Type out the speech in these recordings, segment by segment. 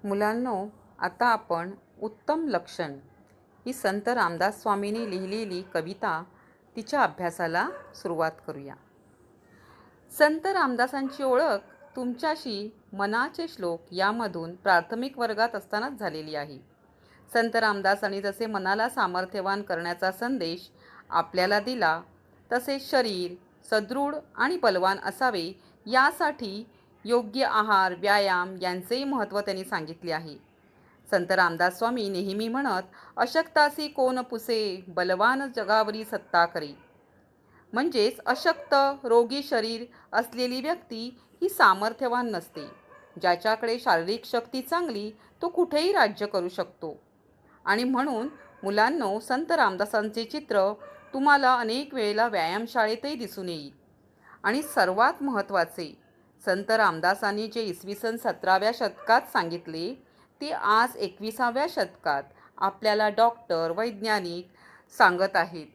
मुलांनो, आता आपण उत्तम लक्षण ही संत रामदास स्वामींनी लिहिलेली कविता तिच्या अभ्यासाला सुरुवात करूया. संत रामदासांची ओळख तुमच्याशी मनाचे श्लोक यामधून प्राथमिक वर्गात असतानाच झालेली आहे. संत रामदासांनी जसे मनाला सामर्थ्यवान करण्याचा संदेश आपल्याला दिला, तसे शरीर सदृढ आणि बलवान असावे यासाठी योग्य आहार, व्यायाम यांचेही महत्त्व त्यांनी सांगितले आहे. संत रामदास स्वामी नेहमी म्हणत, अशक्तासी कोण पुसे, बलवान जगावरी सत्ता करे. म्हणजेच अशक्त रोगी शरीर असलेली व्यक्ती ही सामर्थ्यवान नसते. ज्याच्याकडे शारीरिक शक्ती चांगली तो कुठेही राज्य करू शकतो. आणि म्हणून मुलांनो, संत रामदासांचे चित्र तुम्हाला अनेक वेळेला व्यायामशाळेतही दिसून येईल. आणि सर्वात महत्त्वाचे, संत रामदासांनी जे इसवी सन 17व्या शतकात सांगितले ते आज 21व्या शतकात आपल्याला डॉक्टर, वैज्ञानिक सांगत आहेत.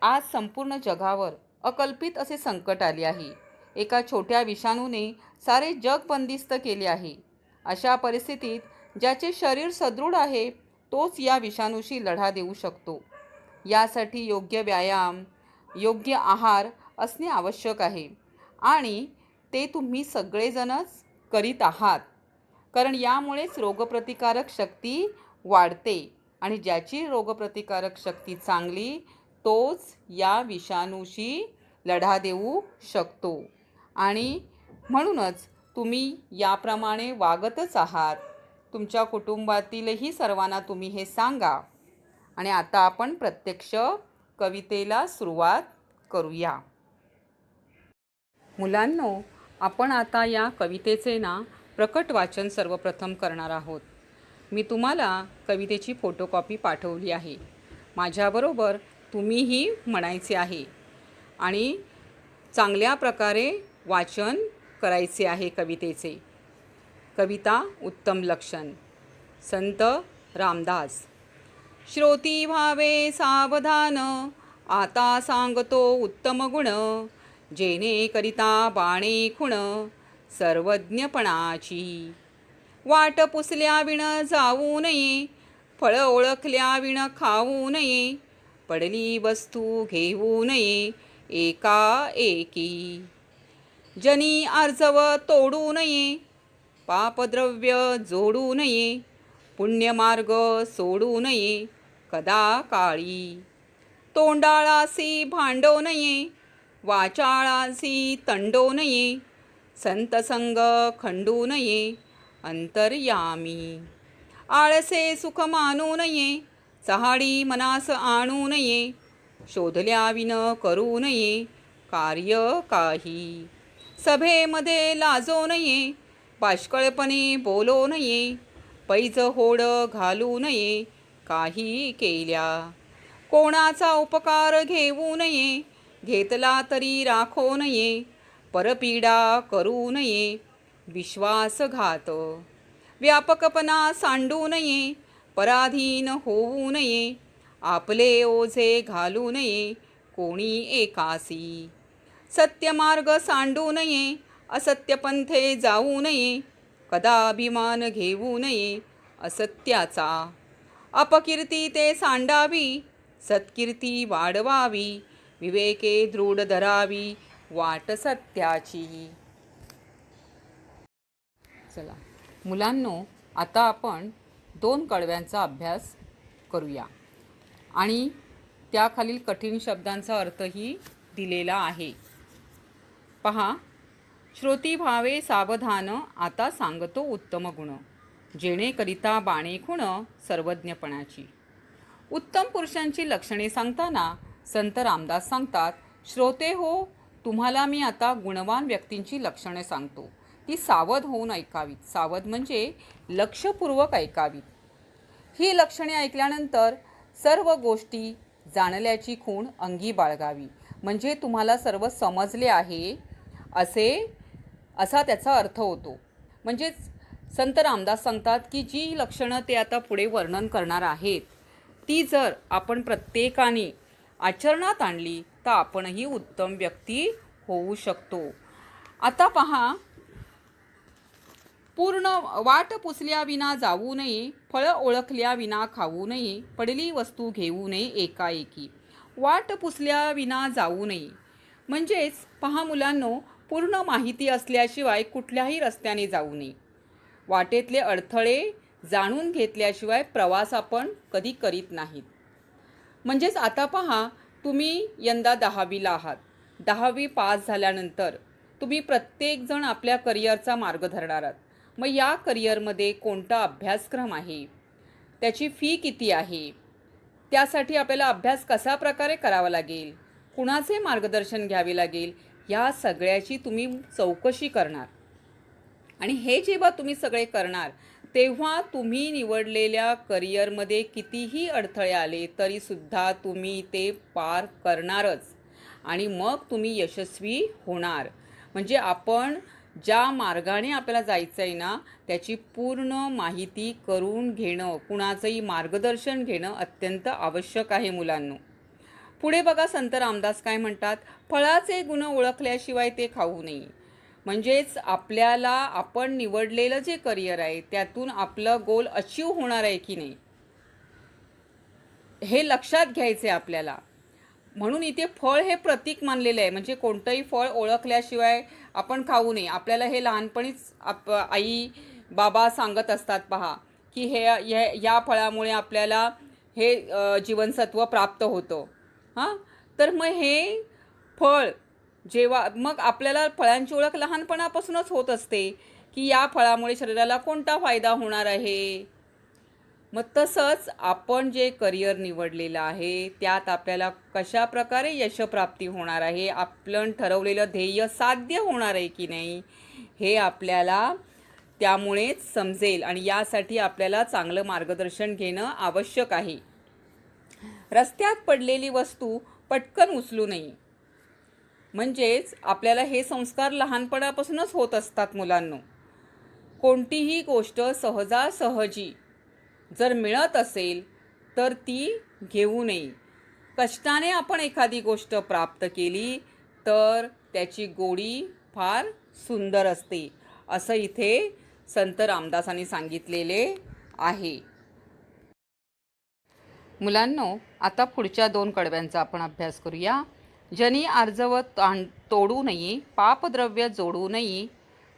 आज संपूर्ण जगावर अकल्पित असे संकट आले आहे. एका छोट्या विषाणूने सारे जग बंदिस्त केले आहे. अशा परिस्थितीत ज्याचे शरीर सदृढ आहे तोच या विषाणूशी लढा देऊ शकतो. यासाठी योग्य व्यायाम, योग्य आहार असणे आवश्यक आहे आणि ते तुम्ही सगळेजणच करीत आहात. कारण यामुळेच रोगप्रतिकारक शक्ती वाढते आणि ज्याची रोगप्रतिकारक शक्ती चांगली तोच या विषाणूशी लढा देऊ शकतो. आणि म्हणूनच तुम्ही याप्रमाणे वागतच आहात. तुमच्या कुटुंबातीलही सर्वांना तुम्ही हे सांगा. आणि आता आपण प्रत्यक्ष कवितेला सुरुवात करूया. मुलांनो, आपण आता या कवितेचे प्रकट वाचन सर्वप्रथम करणार आहोत. मी तुम्हाला कवितेची फोटोकॉपी पाठवली आहे. माझ्याबरोबर तुम्हीही म्हणायचे आहे आणि चांगल्या प्रकारे वाचन करायचे आहे कवितेचे. कविता उत्तम लक्षण. संत रामदास. श्रोती व्हावे सावधान, आता सांगतो उत्तम गुण, जेणे करिता बाणे खुण, सर्वज्ञपणाची. वाट पुसल्या विण जाऊ नये, फळ ओळखल्या विण खाऊ नये, पडली वस्तू घेऊ नये एका एकी. जनी आर्जव तोडू नये, पापद्रव्य जोडू नये, पुण्यमार्ग सोडू नये कदा काळी. तोंडाळासी भांडो नये, वाचाळासी तंडो नये, संतसंग खंडू नये अंतर्यामी. आळसे सुख मानू नये, चहाडी मनास आणू नये, शोधल्या विन करू नये कार्य काही. सभेमध्ये लाजो नये, बाष्कळपणे बोलो नये, पैज होड घालू नये काही केल्या. कोणाचा उपकार घेऊ नये, घेतला तरी राखो नये, परपीडा करू नये विश्वासघात. व्यापकपणा सांडू नये, पराधीन होऊ नये, आपले ओझे घालू नये कोणी एकासी. सत्यमार्ग सांडू नये, असत्यपंथे जाऊ नये, कदा अभिमान घेऊ नये असत्याचा. अपकीर्ती ते सांडावी, सत्कीर्ती वाढवावी, विवेके दृढ धरावी वाट सत्याची. चला मुलांनो, आता आपण 2 कडव्यांचा अभ्यास करूया आणि त्याखालील कठीण शब्दांचा अर्थही दिलेला आहे. पहा. श्रोती व्हावे सावधान, आता सांगतो उत्तम गुण, जेणे करिता बाणे खुण, सर्वज्ञपणाची. उत्तम पुरुषांची लक्षणे सांगताना संत रामदास सांगतात, श्रोते हो, तुम्हाला मी आता गुणवान व्यक्तींची लक्षणे सांगतो. ती सावध होऊन ऐकावीत. सावध म्हणजे लक्षपूर्वक ऐकावीत. ही लक्षणे ऐकल्यानंतर सर्व गोष्टी जाणल्याची खूण अंगी बाळगावी. म्हणजे तुम्हाला सर्व समजले आहे असा त्याचा अर्थ होतो. म्हणजेच संत रामदास सांगतात की जी लक्षणं ते आता पुढे वर्णन करणार आहेत ती जर आपण प्रत्येकाने आचरणात आणली तर आपणही उत्तम व्यक्ती होऊ शकतो. आता पहा, पूर्ण वाट पुसल्या विना जाऊ नये, फळ ओळखल्या विना खाऊ नये, पडली वस्तू घेऊ नये एकाएकी. वाट पुसल्या विना जाऊ नये म्हणजेच पहा मुलांनो, पूर्ण माहिती असल्याशिवाय कुठल्याही रस्त्याने जाऊ नये. वाटेतले अडथळे जाणून घेतल्याशिवाय प्रवास आपण कधी करीत नाहीत. म्हणजेच आता पहा, तुम्ही यंदा 10वीला आहात. 10वी पास झाल्यानंतर तुम्ही प्रत्येकजण आपल्या करिअरचा मार्ग धरणार आहात. मग या करिअरमध्ये कोणता अभ्यासक्रम आहे, त्याची फी किती आहे, त्यासाठी आपल्याला अभ्यास कशा प्रकारे करावा लागेल, कुणाचे मार्गदर्शन घ्यावे लागेल, या सगळ्याची तुम्ही चौकशी करणार. आणि हे जेव्हा तुम्ही सगळे करणार तेव्हा तुम्ही निवडलेल्या करिअरमध्ये कितीही अडथळे आले तरीसुद्धा तुम्ही ते पार करणारच आणि मग तुम्ही यशस्वी होणार. म्हणजे आपण ज्या मार्गाने आपल्याला जायचं आहे ना, त्याची पूर्ण माहिती करून घेणं, कुणाचंही मार्गदर्शन घेणं अत्यंत आवश्यक आहे मुलांनो. पुढे बघा, संत रामदास काय म्हणतात, फळाचे गुण ओळखल्याशिवाय ते खाऊ नये. म्हणजेच आपल्याला आपण निवडलेलं जे करिअर आहे त्यातून आपलं गोल अचीव होणार आहे की नाही हे लक्षात घ्यायचे आपल्याला. म्हणून इथे फळ हे प्रतीक मानलेलं आहे. म्हणजे कोणतंही फळ ओळखल्याशिवाय आपण खाऊ नये. आपल्याला हे लहानपणीच आई बाबा सांगत असतात पहा, की या फळामुळे आपल्याला हे जीवनसत्व प्राप्त होतं. तर मग हे फळ जेव्हा मग आपल्याला फळांची ओळख लहानपणापासूनच होत असते, की या फळामुळे शरीराला कोणता फायदा होणार आहे. मग तसंच आपण जे करिअर निवडलेलं आहे त्यात आपल्याला कशा प्रकारे यशप्राप्ती होणार आहे, आपण ठरवलेलं ध्येय साध्य होणार आहे की नाही हे आपल्याला त्यामुळेच समजेल. आणि यासाठी आपल्याला चांगलं मार्गदर्शन घेणं आवश्यक आहे. रस्त्यात पडलेली वस्तू पटकन उचलू नये. म्हणजेच आपल्याला हे संस्कार लहानपणापासूनच होत असतात मुलांनो. कोणतीही गोष्ट सहजासहजी जर मिळत असेल तर ती घेऊ नये. कष्टाने आपण एखादी गोष्ट प्राप्त केली तर त्याची गोडी फार सुंदर असते, असं इथे संत रामदासांनी सांगितलेले आहे. मुलांनो, आता पुढच्या 2 कडव्यांचा आपण अभ्यास करूया. जनी आर्जवत तोडू नये, पापद्रव्य जोडू नये,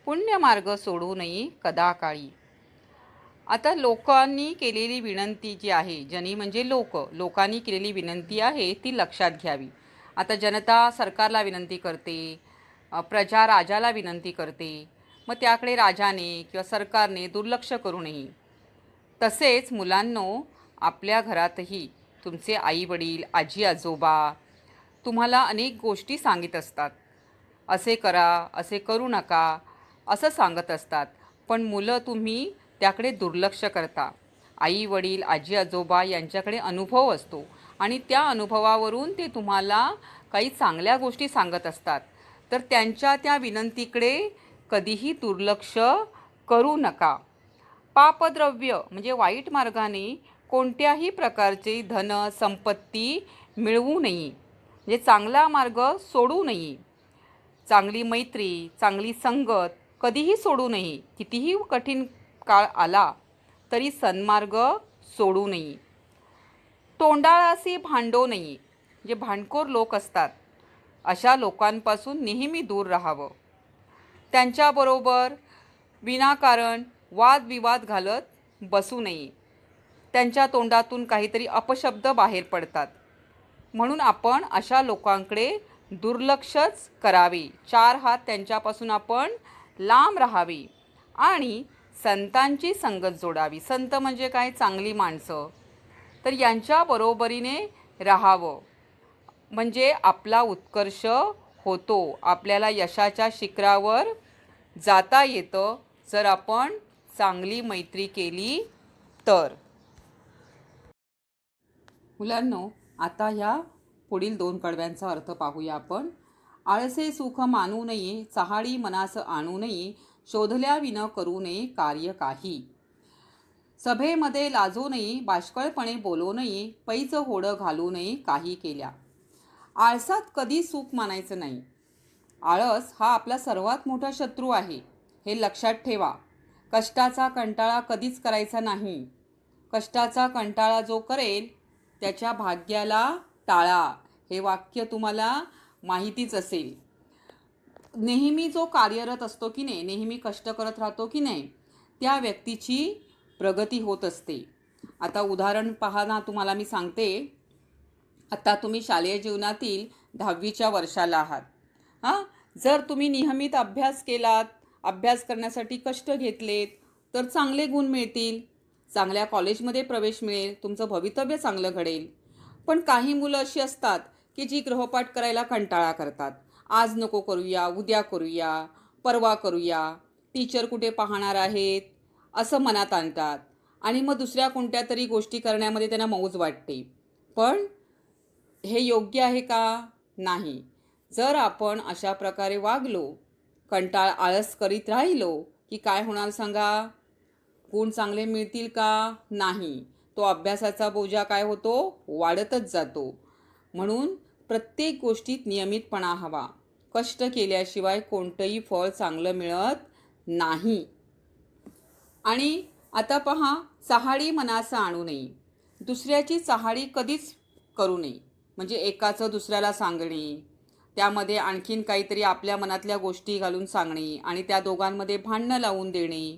पुण्यमार्ग सोडू नये कदाकाळी. आता लोकांनी केलेली विनंती जी आहे, जनी म्हणजे लोकांनी केलेली विनंती आहे ती लक्षात घ्यावी. आता जनता सरकारला विनंती करते, प्रजा राजाला विनंती करते, मग त्याकडे राजाने किंवा सरकारने दुर्लक्ष करू नये. तसेच मुलांनो, आपल्या घरातही तुमचे आई वडील आजी आजोबा तुम्हाला अनेक गोष्टी सांगित असतात. असे करा, असे करू नका असं सांगत असतात, पण मुलं तुम्ही त्याकडे दुर्लक्ष करता. आई वडील आजी आजोबा यांच्याकडे अनुभव असतो आणि त्या अनुभवावरून ते तुम्हाला काही चांगल्या गोष्टी सांगत असतात. तर त्यांच्या त्या विनंतीकडे कधीही दुर्लक्ष करू नका. पापद्रव्य म्हणजे वाईट मार्गाने कोणत्याही प्रकारचे धन संपत्ती मिळवू नये. म्हणजे चांगला मार्ग सोडू नये. चांगली मैत्री, चांगली संगत कधीही सोडू नये. कितीही कठीण काळ आला तरी सन्मार्ग सोडू नये. तोंडाळाशी भांडू नये. जे भांडखोर लोक असतात अशा लोकांपासून नेहमी दूर राहावं. त्यांच्याबरोबर विनाकारण वादविवाद घालत बसू नये. त्यांच्या तोंडातून काहीतरी अपशब्द बाहेर पडतात, म्हणून आपण अशा लोकांकडे दुर्लक्षच करावे. 4 हात त्यांच्यापासून आपण लांब राहावे आणि संतांची संगत जोडावी. संत म्हणजे काय, चांगली माणसं. तर यांच्या बरोबरीने राहावं म्हणजे आपला उत्कर्ष होतो. आपल्याला यशाच्या शिखरावर जाता येतं जर आपण चांगली मैत्री केली तर. मुलांनो, आता ह्या पुढील 2 कडव्यांचा अर्थ पाहूया आपण. आळसे सुख मानू नये, चहाडी मनास आणू नये, शोधल्या विन करू नये कार्य काही. सभेमध्ये लाजू नये, बाष्कळपणे बोलू नये, पैज होडं घालू नये काही केल्या. आळसात कधी सुख मानायचं नाही. आळस हा आपला सर्वात मोठा शत्रू आहे, हे लक्षात ठेवा. कष्टाचा कंटाळा कधीच करायचा नाही. कष्टाचा कंटाळा जो करेल त्याच्या भाग्याला टाळा. हे वाक्य तुम्हाला माहितीच असेल. नेहमी जो कार्यरत असतो की नाही, नेहमी कष्ट करत राहतो की नाही, त्या व्यक्तीची प्रगती होत असते. आता उदाहरण पहा ना, तुम्हाला मी सांगते. आता तुम्ही शालेय जीवनातील 10वीच्या वर्षाला आहात. हां, जर तुम्ही नियमित अभ्यास केलात, अभ्यास करण्यासाठी कष्ट घेतलेत, तर चांगले गुण मिळतील, चांगल्या कॉलेजमध्ये प्रवेश मिळेल, तुमचं भवितव्य चांगलं घडेल. पण काही मुलं अशी असतात की जी गृहपाठ करायला कंटाळा करतात. आज नको करूया, उद्या करूया, परवा करूया, टीचर कुठे पाहणार आहेत, असं मनात आणतात आणि मग दुसऱ्या कोणत्या तरी गोष्टी करण्यामध्ये त्यांना मौज वाटते. पण हे योग्य आहे का? नाही. जर आपण अशा प्रकारे वागलो, आळस करीत राहिलो, की काय होणार सांगा? गुण चांगले मिळतील का? नाही. तो अभ्यासाचा बोजा काय होतो? वाढतच जातो. म्हणून प्रत्येक गोष्टीत नियमितपणा हवा. कष्ट केल्याशिवाय कोणतंही फळ चांगलं मिळत नाही. आणि आता पहा, चहाडी मनाचा आणू नये. दुसऱ्याची चहाडी कधीच करू नये. म्हणजे एकाचं दुसऱ्याला सांगणे, त्यामध्ये आणखीन काहीतरी आपल्या मनातल्या गोष्टी घालून सांगणे आणि त्या दोघांमध्ये भांडणं लावून देणे,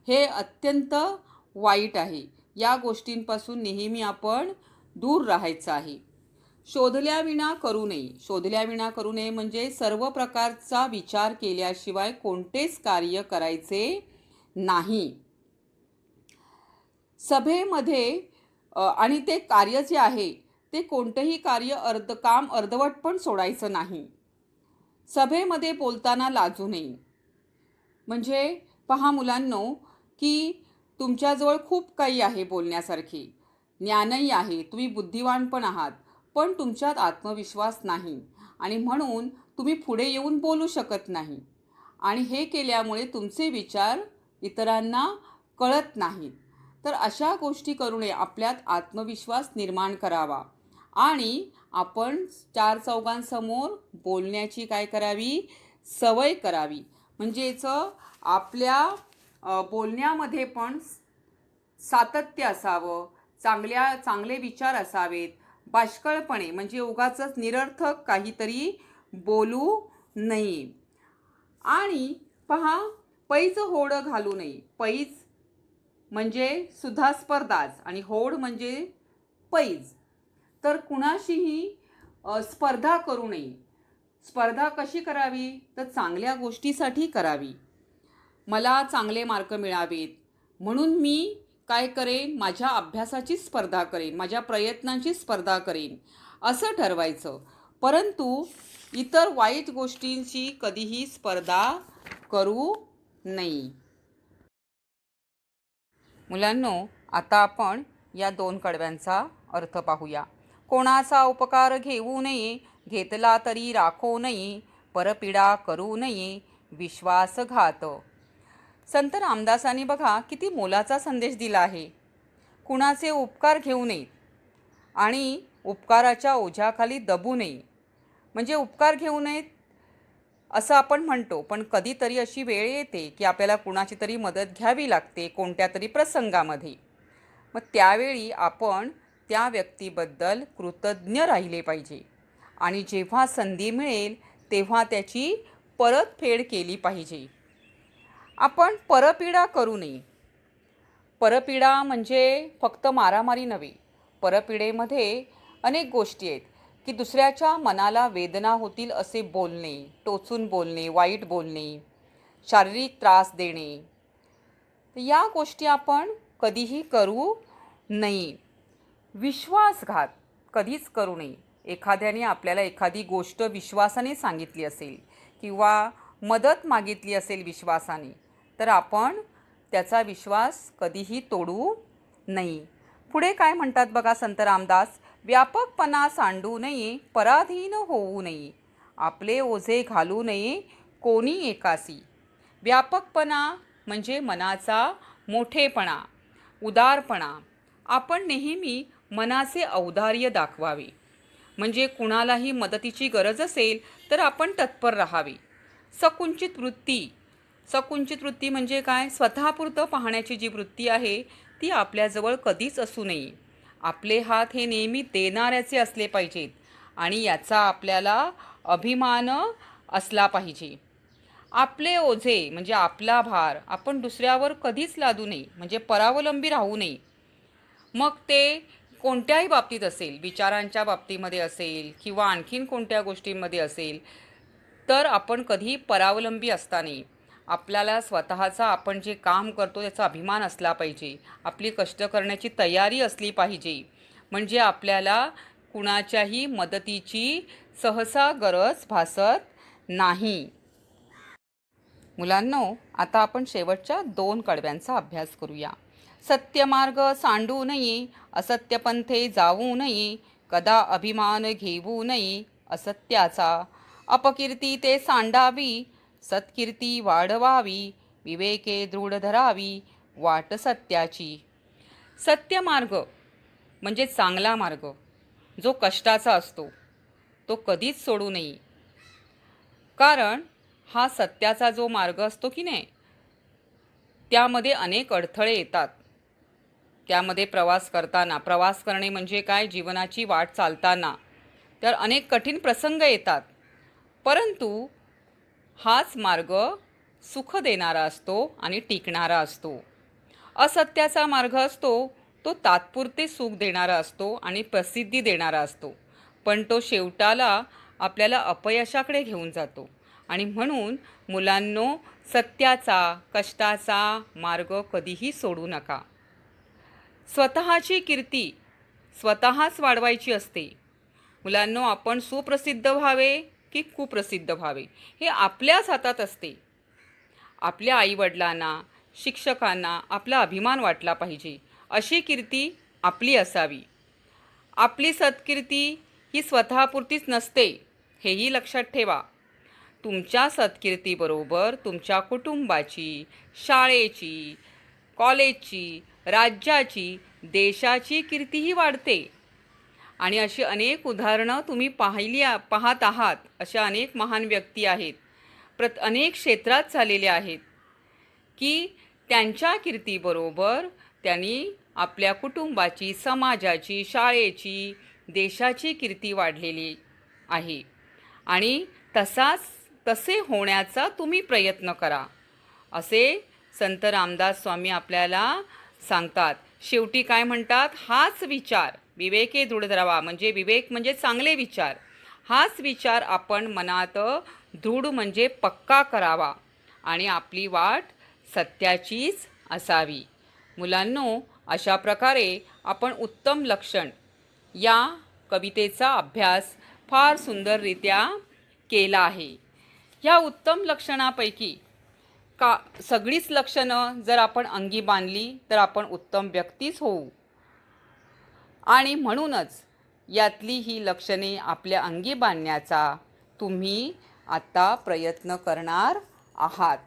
हे अत्यंत वाईट आहे. या गोष्टींपासून नेहमी आपण दूर राहायचं आहे. शोधल्याविना करू नये. शोधल्याविना करू नये म्हणजे सर्व प्रकारचा विचार केल्याशिवाय कोणतेच कार्य करायचे नाही. सभेमध्ये आणि ते कार्य जे आहे ते कोणतंही कार्य काम अर्धवट पण सोडायचं नाही. सभेमध्ये बोलताना लाजू नये. म्हणजे पहा मुलांनो, की तुमच्याजवळ खूप काही आहे बोलण्यासारखे, ज्ञानही आहे, तुम्ही बुद्धिवान पण आहात, पण तुमच्यात आत्मविश्वास नाही आणि म्हणून तुम्ही पुढे येऊन बोलू शकत नाही. आणि हे केल्यामुळे तुमचे विचार इतरांना कळत नाहीत. तर अशा गोष्टी करू नये. आपल्यात आत्मविश्वास निर्माण करावा आणि आपण चार चौघांसमोर बोलण्याची काय करावी? सवय करावी. म्हणजेच आपल्या बोलण्यामध्ये पण सातत्य असावं, चांगले विचार असावेत. बाष्कळपणे म्हणजे उगाचच निरर्थक काहीतरी बोलू नये. आणि पहा, पैज होड घालू नये. पैज म्हणजे सुद्धा स्पर्धाच आणि होड म्हणजे पैज. तर कुणाशीही स्पर्धा करू नये. स्पर्धा कशी करावी? तर चांगल्या गोष्टीसाठी करावी. मला चांगले मार्क मिळावेत म्हणून मी काय करेन? माझ्या अभ्यासाची स्पर्धा करेन, माझ्या प्रयत्नांची स्पर्धा करेन, असं ठरवायचं. परंतु इतर वाईट गोष्टींची कधीही स्पर्धा करू नये. मुलांनो, आता आपण या 2 कडव्यांचा अर्थ पाहूया. कोणाचा उपकार घेऊ नये, घेतला तरी राखो नये, परपीडा करू नये, विश्वासघात. संत रामदासांनी बघा किती मोलाचा संदेश दिला आहे. कुणाचे उपकार घेऊ नयेत आणि उपकाराच्या ओझ्याखाली दबू नये. म्हणजे उपकार घेऊ नयेत असं आपण म्हणतो, पण कधीतरी अशी वेळ येते की आपल्याला कुणाची तरी मदत घ्यावी लागते कोणत्या तरी प्रसंगामध्ये. मग त्यावेळी आपण त्या व्यक्तीबद्दल कृतज्ञ राहिले पाहिजे आणि जेव्हा संधी मिळेल तेव्हा त्याची परतफेड केली पाहिजे. आपण परपीडा करू नये. परपीडा म्हणजे फक्त मारामारी नव्हे. परपीडेमध्ये अनेक गोष्टी आहेत की दुसऱ्याच्या मनाला वेदना होतील असे बोलणे, टोचून बोलणे, वाईट बोलणे, शारीरिक त्रास देणे. या गोष्टी आपण कधीही करू नये. विश्वासघात कधीच करू नये. एखाद्याने आपल्याला एखादी गोष्ट विश्वासाने सांगितली असेल किंवा मदत मागितली असेल विश्वासाने, तर आपण त्याचा विश्वास कधीही तोडू नये. पुढे काय म्हणतात बघा संत रामदास, व्यापकपणा सांडू नये, पराधीन होऊ नये, आपले ओझे घालू नये कोणी एकासी. व्यापकपणा म्हणजे मनाचा मोठेपणा, उदारपणा. आपण नेहमी मनाचे औदार्य दाखवावे. म्हणजे कुणालाही मदतीची गरज असेल तर आपण तत्पर राहावे. संकुचित वृत्ती, संकुचित वृत्ती म्हणजे काय? स्वतःपुरतं पाहण्याची जी वृत्ती आहे ती आपल्याजवळ कधीच असू नये. आपले हात हे नेहमी देणाऱ्याचे असले पाहिजेत आणि याचा आपल्याला अभिमान असला पाहिजे. आपले ओझे म्हणजे आपला भार आपण दुसऱ्यावर कधीच लादू नये, म्हणजे परावलंबी राहू नये. मग ते कोणत्याही बाबतीत असेल, विचारांच्या बाबतीमध्ये असेल किंवा आणखीन कोणत्या गोष्टींमध्ये असेल, तर आपण कधीही परावलंबी असता नये. आपल्याला स्वतःचा आपण जे काम करतो त्याचा अभिमान असला पाहिजे. आपली कष्ट करण्याची तयारी असली पाहिजे. म्हणजे आपल्याला कुणाच्याही मदतीची सहसा गरज भासत नाही. मुलांनो, आता आपण शेवटच्या 2 कडव्यांचा अभ्यास करूया. सत्यमार्ग सांडू नये, असत्य पंथे जाऊ नये, कदा अभिमान घेऊ नये असत्याचा. अपकीर्ती ते सांडावी, सत्कीर्ती वाढवावी, विवेके दृढ धरावी, वाट सत्याची. सत्यमार्ग म्हणजे चांगला मार्ग, जो कष्टाचा असतो, तो कधीच सोडू नये. कारण हा सत्याचा जो मार्ग असतो की नाही, त्यामध्ये अनेक अडथळे येतात. त्यामध्ये प्रवास करताना, प्रवास करणे म्हणजे काय, जीवनाची वाट चालताना तर अनेक कठीण प्रसंग येतात. परंतु हाच मार्ग सुख देणारा असतो आणि टिकणारा असतो. असत्याचा मार्ग असतो तो तात्पुरते सुख देणारा असतो आणि प्रसिद्धी देणारा असतो, पण तो शेवटाला आपल्याला अपयशाकडे घेऊन जातो. आणि म्हणून मुलांनो, सत्याचा, कष्टाचा मार्ग कधीही सोडू नका. स्वतःची कीर्ती स्वतःच वाढवायची असते. मुलांनो, आपण सुप्रसिद्ध व्हावे की कुप्रसिद्ध व्हावे हे आपल्याच हातात असते. आपल्या आईवडिलांना, शिक्षकांना आपला अभिमान वाटला पाहिजे, अशी कीर्ती आपली असावी. आपली सत्कीर्ती ही स्वतःपुरतीच नसते, हेही लक्षात ठेवा. तुमच्या सत्कीर्तीबरोबर तुमच्या कुटुंबाची, शाळेची, कॉलेजची, राज्याची, देशाची कीर्तीही वाढते. आणि अशी अनेक उदाहरणं तुम्ही पाहत आहात. अशा अनेक महान व्यक्ती आहेत, अनेक क्षेत्रात झालेल्या आहेत की त्यांच्या कीर्तीबरोबर त्यांनी आपल्या कुटुंबाची, समाजाची, शाळेची, देशाची कीर्ती वाढलेली आहे. आणि तसे होण्याचा तुम्ही प्रयत्न करा, असे संत रामदास स्वामी आपल्याला सांगतात. शेवटी काय म्हणतात? हाच विचार विवेके दृढ धरावा, म्हणजे विवेक म्हणजे चांगले विचार. हाच विचार आपण मनात दृढ म्हणजे पक्का करावा आणि आपली वाट सत्याचीच असावी. मुलांनो, अशा प्रकारे आपण उत्तम लक्षण या कवितेचा अभ्यास फार सुंदररित्या केला आहे. ह्या उत्तम लक्षणापैकी सगळीच लक्षणं जर आपण अंगी बांधली तर आपण उत्तम व्यक्तीच होऊ. आणि म्हणूनच यातली ही लक्षणे आपल्या अंगी बांधण्याचा तुम्ही आता प्रयत्न करणार आहात.